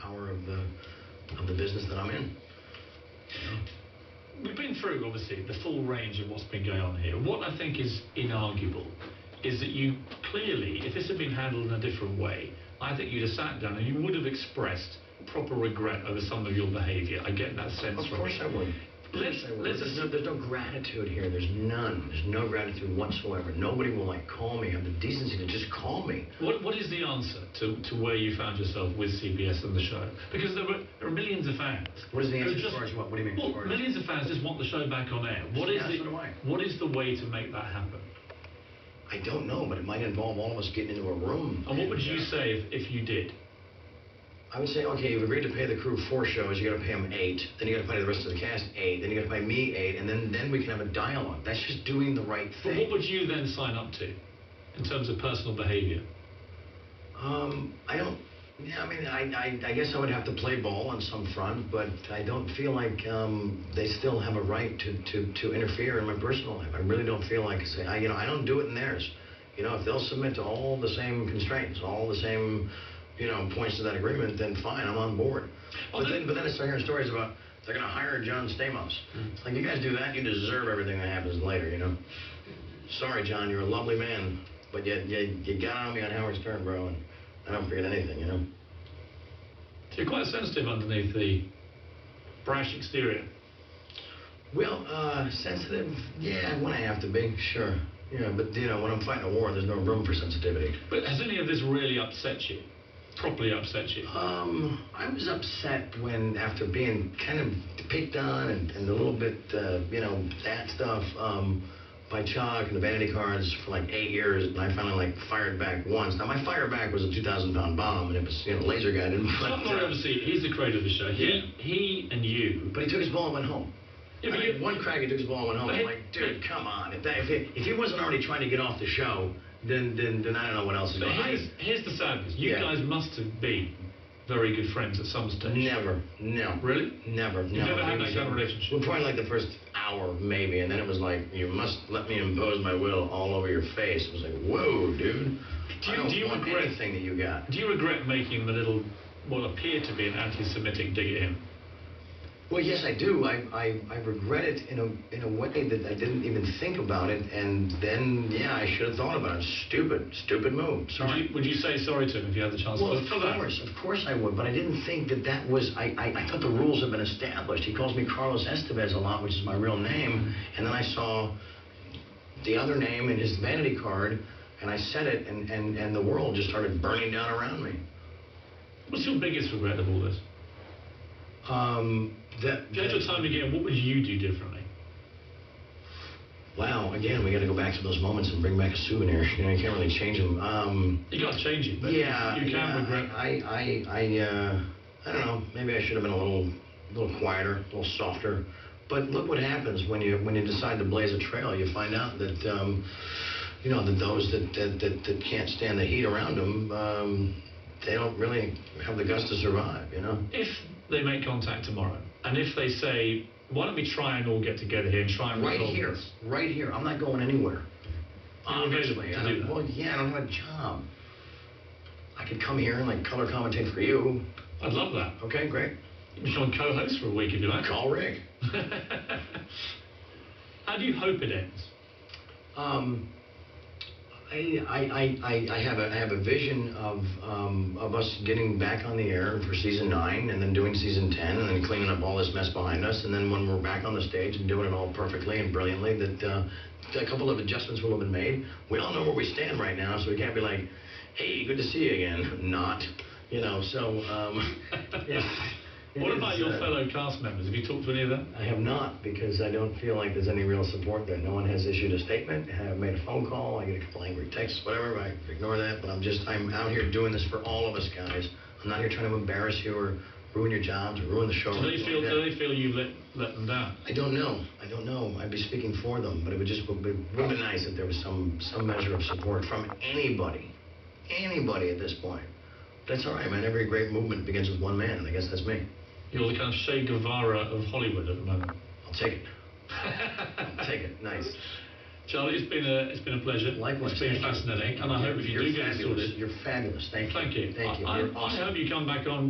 power of the business that I'm in. You know? We've been through, obviously, the full range of what's been going on here. What I think is inarguable is that you clearly, if this had been handled in a different way, I think you'd have sat down and you would have expressed proper regret over some of your behaviour. I get that sense. Of course I would. There's no gratitude here. There's none. There's no gratitude whatsoever. Nobody will call me, have the decency to just call me. What is the answer to where you found yourself with CBS and the show? Because there are millions of fans. What is the answer as far as what? What do you mean? Well, millions of fans just want the show back on air. What is the way to make that happen? I don't know, but it might involve all of us getting into a room. And what would you say if you did? I would say, okay, you've agreed to pay the crew 4 shows, you got to pay them 8, then you got to pay the rest of the cast 8, then you got to pay me 8, and then we can have a dialogue. That's just doing the right thing. But what would you then sign up to in terms of personal behavior? I don't. Yeah, I mean, I guess I would have to play ball on some front, but I don't feel like they still have a right to interfere in my personal life. I really don't feel like I don't do it in theirs. You know, if they'll submit to all the same constraints, all the same points to that agreement, then fine, I'm on board. But then I start hearing stories about they're going to hire John Stamos. It's like, you guys do that, you deserve everything that happens later, you know. Sorry, John, you're a lovely man, but you got on me on Howard Stern, bro, and I don't forget anything, you know. So you're quite sensitive underneath the brash exterior. Well, sensitive, yeah, when I have to be, sure. Yeah, but, when I'm fighting a war, there's no room for sensitivity. But has any of this really upset you? Properly upset you? I was upset when, after being kind of picked on and a little bit, that stuff by Chuck and the Vanity Cards for 8 years, and I finally fired back once. Now, my fire back was a 2,000-pound bomb, and it was laser guided. But obviously, he's the creator of the show. He and you. But he took his ball and went home. Yeah, one crack, he took his ball and went home. I'm like, dude, come on. If he wasn't already trying to get off the show, then I don't know what else is going on. Here's the sadness. You guys must have been very good friends at some stage. Never. No. Really? Never. You've never had that kind of relationship? Well, probably the first hour, maybe, and then it was like, you must let me impose my will all over your face. It was like, whoa, dude. I don't want anything that you got. Do you regret making the little, what appeared to be an anti-Semitic dig at him? Well, yes, I do. I regret it in a way that I didn't even think about it, and then, I should have thought about it. Stupid move. Sorry. Would you say sorry to him if you had the chance? Well, of course I would, but I didn't think that was, I thought the rules had been established. He calls me Carlos Estevez a lot, which is my real name, and then I saw the other name in his vanity card, and I said it, and the world just started burning down around me. What's your biggest regret of all this? If you had your time again, what would you do differently? Wow, again, we got to go back to those moments and bring back a souvenir. You can't really change them. You got to change it, but you can regret. I don't know. Maybe I should have been a little quieter, a little softer. But look what happens when you decide to blaze a trail. You find out that that those that can't stand the heat around them, they don't really have the guts to survive. If they make contact tomorrow, and if they say, why don't we try and all get together here and try and right here. I'm not going anywhere. Obviously, well, I don't have a job. I could come here and color commentate for you. I'd love that. Okay, great. You become co-host for a week if you like. Call Rick. How do you hope it ends? I have a vision of us getting back on the air for season 9, and then doing season 10, and then cleaning up all this mess behind us, and then when we're back on the stage and doing it all perfectly and brilliantly, that a couple of adjustments will have been made. We all know where we stand right now, so we can't be like, hey, good to see you again. Not, What about your fellow cast members? Have you talked to any of them? I have not, because I don't feel like there's any real support there. No one has issued a statement. I've made a phone call. I get a couple angry texts, whatever. I ignore that. But I'm out here doing this for all of us, guys. I'm not here trying to embarrass you or ruin your jobs or ruin the show. Do they feel you let them down? I don't know. I'd be speaking for them, but it would be nice if there was some measure of support from anybody at this point. But that's all right, man. Every great movement begins with one man, and I guess that's me. You're the kind of Che Guevara of Hollywood at the moment. I'll take it. I'll take it. Nice. Charlie, it's been a pleasure. Likewise. It's been fascinating, and I hope if you do get it sorted. You're fabulous. Thank you. Thank you. Thank you. I hope you come back on